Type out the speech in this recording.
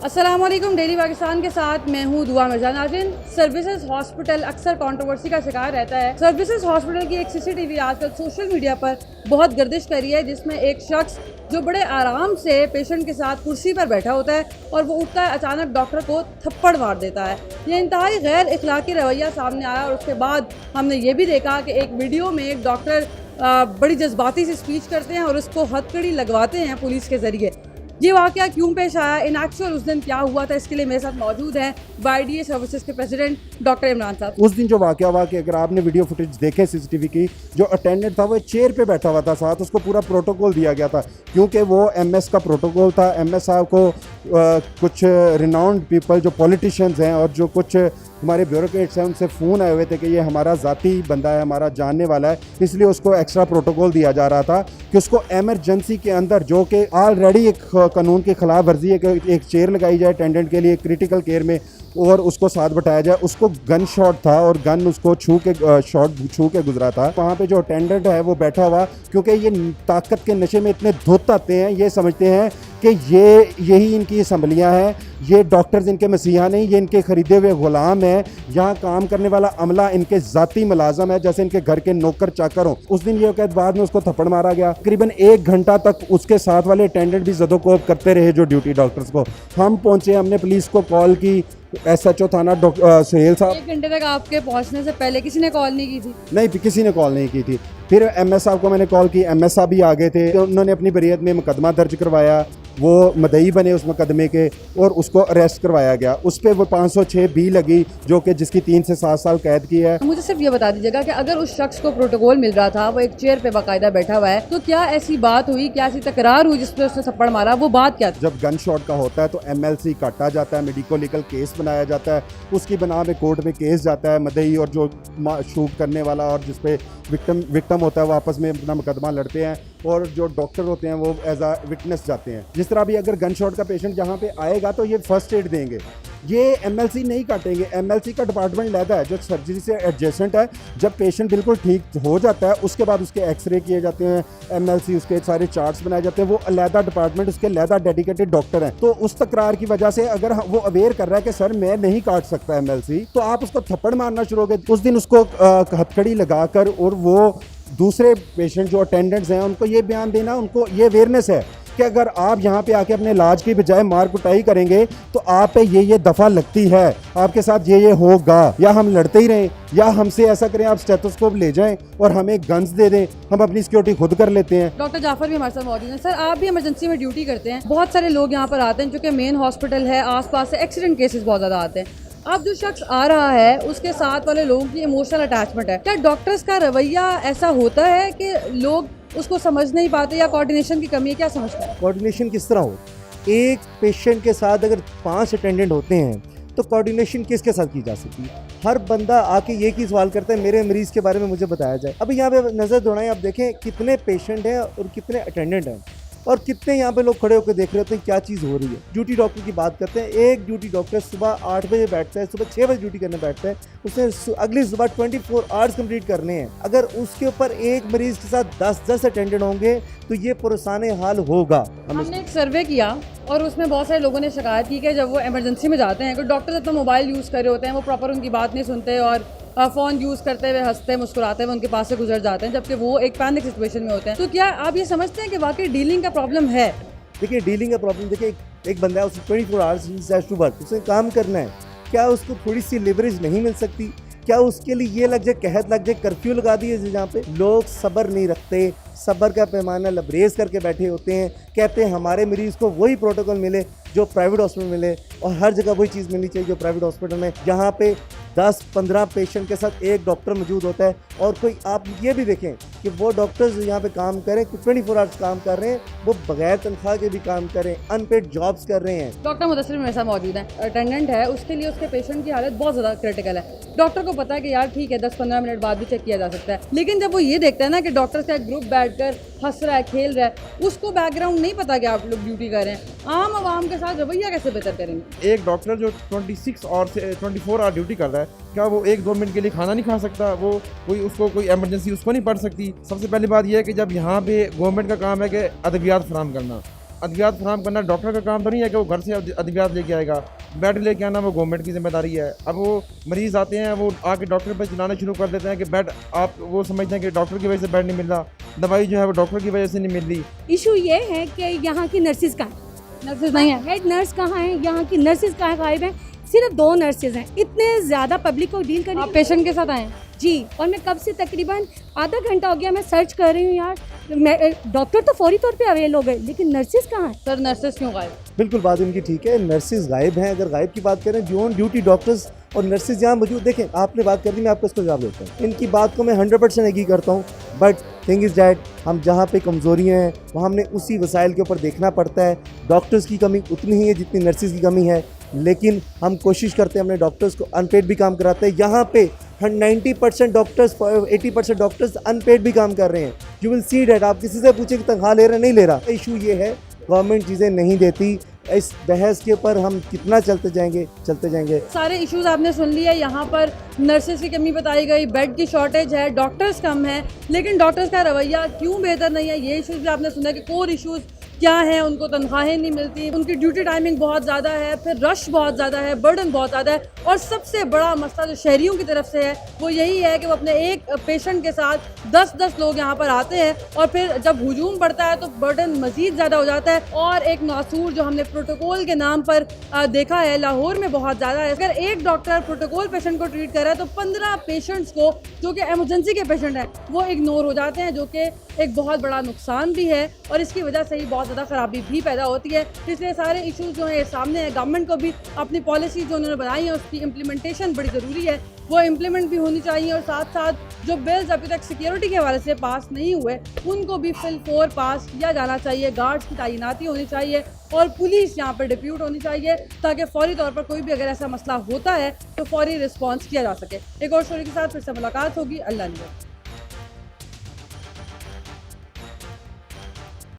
अस्सलाम वालेकुम। डेली पाकिस्तान के साथ मैं हूँ दुआ मिर्जा। नाज़रीन, सर्विसेज हॉस्पिटल अक्सर कंट्रोवर्सी का शिकार रहता है। सर्विसेज हॉस्पिटल की एक सीसीटीवी आजकल सोशल मीडिया पर बहुत गर्दिश कर रही है, जिसमें एक शख्स जो बड़े आराम से पेशेंट के साथ कुर्सी पर बैठा होता है और वो उठता है, अचानक डॉक्टर को थप्पड़ मार देता है। ये इंतहाई गैर इखलाकी रवैया सामने आया और उसके बाद हमने ये भी देखा कि एक वीडियो में एक डॉक्टर बड़ी जज्बाती से स्पीच करते हैं और उसको हथकड़ी लगवाते हैं पुलिस के ज़रिए। ये वाक़या क्यों पेश आया, इन एक्चुअल उस दिन क्या हुआ था, इसके लिए मेरे साथ मौजूद हैं YDA सर्विसेज के प्रेसिडेंट डॉक्टर इमरान साहब। उस दिन जो वाक़या हुआ कि अगर आपने वीडियो फुटेज देखे सीसीटीवी की, जो अटेंडेंट था वो चेयर पे बैठा हुआ था, साथ उसको पूरा प्रोटोकॉल दिया गया था क्योंकि वो MS का प्रोटोकॉल था। MS साहब को कुछ रिनाउंड पीपल जो पॉलिटिशियंस हैं और जो कुछ हमारे ब्यूरोक्रेट्स हैं उनसे फ़ोन आए हुए थे कि ये हमारा ज़ाती बंदा है, हमारा जानने वाला है, इसलिए उसको एक्स्ट्रा प्रोटोकॉल दिया जा रहा था कि उसको एमरजेंसी के अंदर, जो कि ऑलरेडी एक कानून की खिलाफ वर्जी है कि एक चेयर लगाई जाए अटेंडेंट के लिए क्रिटिकल केयर में और उसको साथ बैठाया जाए। उसको गन शॉट था और गन उसको छू के गुजरा था। वहाँ पे जो अटेंडेंट है वो बैठा हुआ, क्योंकि ये ताकत के नशे में इतने धुत आते हैं, ये समझते हैं कि यही इनकी असम्बलियाँ हैं, ये डॉक्टर्स इनके मसीहा नहीं, ये इनके ख़रीदे हुए ग़ुलाम हैं। यहाँ काम करने वाला अमला इनके ज़ाती मुलाजम है, जैसे इनके घर के नौकर चाकर हों। उस दिन ये कहते बाद में उसको थप्पड़ मारा गया। तकरीबन 1 घंटा तक उसके साथ वाले अटेंडेंट भी ज़दोकोब करते रहे जो ड्यूटी डॉक्टर्स को। हम पहुँचे, हमने पुलिस को कॉल की, SHO थाना सुहेल साहब। 1 घंटे तक आपके पहुंचने से पहले किसी ने कॉल नहीं की थी? नहीं, किसी ने कॉल नहीं की थी। फिर MS साहब को मैंने कॉल की, MS साहब भी आ गए थे, तो उन्होंने अपनी बरियत में मुकदमा दर्ज करवाया, वो मदई बने उस मुकदमे के और उसको अरेस्ट करवाया गया। उस पर वो 506 बी लगी, जो कि जिसकी 3 से 7 साल कैद की है। मुझे सिर्फ ये बता दीजिएगा कि अगर उस शख्स को प्रोटोकॉल मिल रहा था, वो एक चेयर पे बाकायदा बैठा हुआ है, तो क्या ऐसी बात हुई, क्या ऐसी तकरार हुई जिसपे उसने थप्पड़ मारा? वो बात क्या थी? जब गन शॉट का होता है तो MLC काटा जाता है, मेडिको लीगल केस बनाया जाता है, उसकी बना में कोर्ट में केस जाता है। मदई और जो शूट करने वाला और जिसपे विक्टिम होता है वो आपस में अपना मुकदमा लड़ते हैं और जो डॉक्टर होते हैं वो एज आ विटनेस जाते हैं। जिस तरह भी अगर गन शॉट का पेशेंट जहाँ पे आएगा तो ये फर्स्ट एड देंगे, ये MLC नहीं काटेंगे। MLC का डिपार्टमेंट लहदा है जो सर्जरी से एडजेसेंट है। जब पेशेंट बिल्कुल ठीक हो जाता है उसके बाद उसके एक्सरे किए जाते हैं, MLC उसके सारे चार्ट्स बनाए जाते हैं, वो अलहदा डिपार्टमेंट, उसके अलहदा डेडिकेटेड डॉक्टर हैं। तो उस तकरार की वजह से अगर वो अवेयर कर रहा है कि सर मैं नहीं काट सकता MLC, तो आप उसको थप्पड़ मारना शुरू हो गए। उस दिन उसको हथकड़ी लगाकर और वो दूसरे पेशेंट जो अटेंडेंट्स हैं उनको ये बयान देना, उनको ये अवेयरनेस है कि अगर आप यहाँ पे आके अपने इलाज की बजाय मार कुटाई करेंगे तो आप पे ये दफ़ा लगती है, आपके साथ ये होगा, या हम लड़ते ही रहें या हमसे ऐसा करें आप स्टेथोस्कोप ले जाएं और हमें गन्स दे दें, हम अपनी सिक्योरिटी खुद कर लेते हैं। डॉक्टर जाफर भी हमारे साथ मौजूद हैं। सर, आप भी इमरजेंसी में ड्यूटी करते हैं, बहुत सारे लोग यहाँ पर आते हैं, चूँकि मेन हॉस्पिटल है, आसपास से एक्सीडेंट केसेस बहुत ज़्यादा आते हैं। अब जो शख्स आ रहा है उसके साथ वाले लोगों की इमोशनल अटैचमेंट है, क्या डॉक्टर्स का रवैया ऐसा होता है कि लोग उसको समझ नहीं पाते या कोऑर्डिनेशन की कमी है? क्या समझते हैं? कोऑर्डिनेशन किस तरह हो? एक पेशेंट के साथ अगर 5 अटेंडेंट होते हैं तो कोऑर्डिनेशन किसके साथ की जा सकती है? हर बंदा आके ये ही सवाल करता है मेरे मरीज़ के बारे में मुझे बताया जाए। अभी यहाँ पे नज़र दौड़ाएं, आप देखें कितने पेशेंट हैं और कितने अटेंडेंट हैं और कितने यहाँ पे लोग खड़े होकर देख रहे होते हैं क्या चीज़ हो रही है। ड्यूटी डॉक्टर की बात करते हैं, एक ड्यूटी डॉक्टर सुबह 8 बजे बैठता है, सुबह 6 बजे ड्यूटी करने बैठता है, उसने अगली सुबह 24 आवर्स कंप्लीट करने हैं। अगर उसके ऊपर एक मरीज़ के साथ 10 अटेंडेंट होंगे तो ये पुरसाने हाल होगा। हमने एक सर्वे किया और उसमें बहुत सारे लोगों ने शिकायत की कि जब वो इमरजेंसी में जाते हैं, तो डॉक्टर अपना मोबाइल यूज़ कर रहे होते हैं, वो प्रॉपर उनकी बात नहीं सुनते और फ़ोन यूज़ करते हुए हंसते मुस्कुराते हुए उनके पास से गुजर जाते हैं, जबकि वो एक पैनिक सिचुएशन में होते हैं। तो क्या आप ये समझते हैं कि वाकई डीलिंग का प्रॉब्लम है? देखिए, डीलिंग का प्रॉब्लम, देखिए एक बंदा है, उसको 24 आवर्स उसने काम करना है, क्या उसको थोड़ी सी लिवरेज नहीं मिल सकती? क्या उसके लिए ये लग जाए, कहत लग जाए, कर्फ्यू लगा दिए जहाँ पे? लोग सब्र नहीं रखते, सब्र का पैमाना लबरेज करके बैठे होते हैं, कहते हैं हमारे मरीज़ को वही प्रोटोकॉल मिले जो प्राइवेट हॉस्पिटल में मिले, और हर जगह वही चीज़ मिलनी चाहिए जो प्राइवेट हॉस्पिटल में, जहाँ पे 10-15 पेशेंट के साथ एक डॉक्टर मौजूद होता है। और कोई आप ये भी देखें कि वो डॉक्टर्स यहाँ पे काम करें, 24 आवर्स काम कर रहे हैं, वो बगैर तनख्वाह के भी काम कर रहे हैं, अनपेड जॉब्स कर रहे हैं। डॉक्टर मुदस्सिर मेरे साथ मौजूद है, अटेंडेंट है, उसके लिए उसके पेशेंट की हालत बहुत ज़्यादा क्रिटिकल है। डॉक्टर को पता है कि यार ठीक है 10-15 मिनट बाद भी चेक किया जा सकता है, लेकिन जब वो ये देखता है ना कि डॉक्टर का एक ग्रुप बैठकर हंस रहा है, खेल रहा है, उसको बैकग्राउंड नहीं पता कि आप लोग ड्यूटी कर रहे हैं, आम आवाम के साथ रवैया कैसे बेहतर करेंगे? एक डॉक्टर जो 26 और से 24 आवर ड्यूटी कर रहा है, क्या वो 1-2 मिनट के लिए खाना नहीं खा सकता? वो कोई इमरजेंसी उसको नहीं पड़ सकती? सबसे पहली बात यह है कि जब यहाँ पे गवर्नमेंट का काम है कि अद्वियात फराहम करना, अद्वियात फराहम करना डॉक्टर का काम तो नहीं है कि वो घर से अद्वियात लेके आएगा। बेड लेके आना वो गवर्नमेंट की जिम्मेदारी है। अब वो मरीज़ आते हैं, वो आके डॉक्टर पर चिल्लाना शुरू कर देते हैं कि बेड, आप वो समझते हैं कि डॉक्टर की वजह से बेड नहीं मिल रहा, दवाई जो है वो डॉक्टर की वजह से नहीं मिल रही। इशू ये है कि यहाँ की नर्सिस कहाँ हैं? नर्सेज नहीं है। हेड नर्स कहाँ हैं? यहाँ की नर्सिस कहाँ गायब हैं? सिर्फ 2 नर्सेज हैं। इतने ज़्यादा पब्लिक को डील करने आप पेशेंट के साथ आए हैं? जी, और मैं कब से तकरीबन आधा घंटा हो गया मैं सर्च कर रही हूँ यार। मैं डॉक्टर तो फौरी तौर पे अवेल हो गए, लेकिन नर्सिस कहाँ हैं? सर नर्सेज क्यों गायब? बिल्कुल बात इनकी ठीक है, नर्सेज गायब हैं। अगर गायब की बात करें, ऑन ड्यूटी डॉक्टर्स और नर्सेज यहाँ मौजूद, देखें आपने बात कर दी, मैं आपको इसको जवाब देता हूँ। इनकी बात को मैं 100% एग्री करता हूँ, बट थिंग इज़ डैट हम जहाँ पे कमज़ोरियाँ हैं वहाँ हमने उसी वसाइल के ऊपर देखना पड़ता है। डॉक्टर्स की कमी उतनी ही है जितनी नर्सेज की कमी है, लेकिन हम कोशिश करते हैं अपने डॉक्टर्स को, अनपेड भी काम कराते हैं। यहाँ पे 90% डॉक्टर्स, 80% डॉक्टर्स अनपेड भी काम कर रहे हैं। यू विल सी डैट, आप किसी से पूछे कि तनख्वाह ले रहा नहीं ले रहा। इशू ये है गवर्नमेंट चीज़ें नहीं देती। इस बहस के ऊपर हम कितना चलते जाएंगे। सारे इश्यूज आपने सुन लिए। यहाँ पर नर्सेज की कमी बताई गई, बेड की शॉर्टेज है, डॉक्टर्स कम है, लेकिन डॉक्टर्स का रवैया क्यों बेहतर नहीं है, ये इश्यूज भी आपने सुना कि कोर इश्यूज क्या हैं। उनको तनख्वाहें नहीं मिलती, उनकी ड्यूटी टाइमिंग बहुत ज़्यादा है, फिर रश बहुत ज़्यादा है, बर्डन बहुत ज़्यादा है, और सबसे बड़ा मसला जो शहरियों की तरफ से है वो यही है कि वो अपने एक पेशेंट के साथ 10-10 लोग यहाँ पर आते हैं, और फिर जब हुजूम बढ़ता है तो बर्डन मज़ीद ज़्यादा हो जाता है। और एक नासूर जो हमने प्रोटोकॉल के नाम पर देखा है लाहौर में बहुत ज़्यादा है। अगर एक डॉक्टर प्रोटोकॉल पेशेंट को ट्रीट कर रहा है तो 15 पेशेंट्स को जो कि एमरजेंसी के पेशेंट हैं वो इग्नोर हो जाते हैं, जो कि एक बहुत बड़ा नुकसान भी है, और इसकी वजह से ही बहुत ज़्यादा ख़राबी भी पैदा होती है। इसलिए सारे इश्यूज जो है सामने है। गवर्नमेंट को भी अपनी पॉलिसी जो उन्होंने बनाई है उसकी इम्प्लीमेंटेशन बड़ी ज़रूरी है, वो इम्प्लीमेंट भी होनी चाहिए। और साथ साथ जो बिल्स अभी तक सिक्योरिटी के हवाले से पास नहीं हुए उनको भी फिल 4 पास किया जाना चाहिए। गार्ड्स की तैनाती होनी चाहिए और पुलिस यहाँ पर डिप्यूट होनी चाहिए, ताकि फौरी तौर पर कोई भी अगर ऐसा मसला होता है तो फौरी रिस्पॉन्स किया जा सके। एक और स्टोरी के साथ फिर से मुलाकात होगी। अल्लाह ने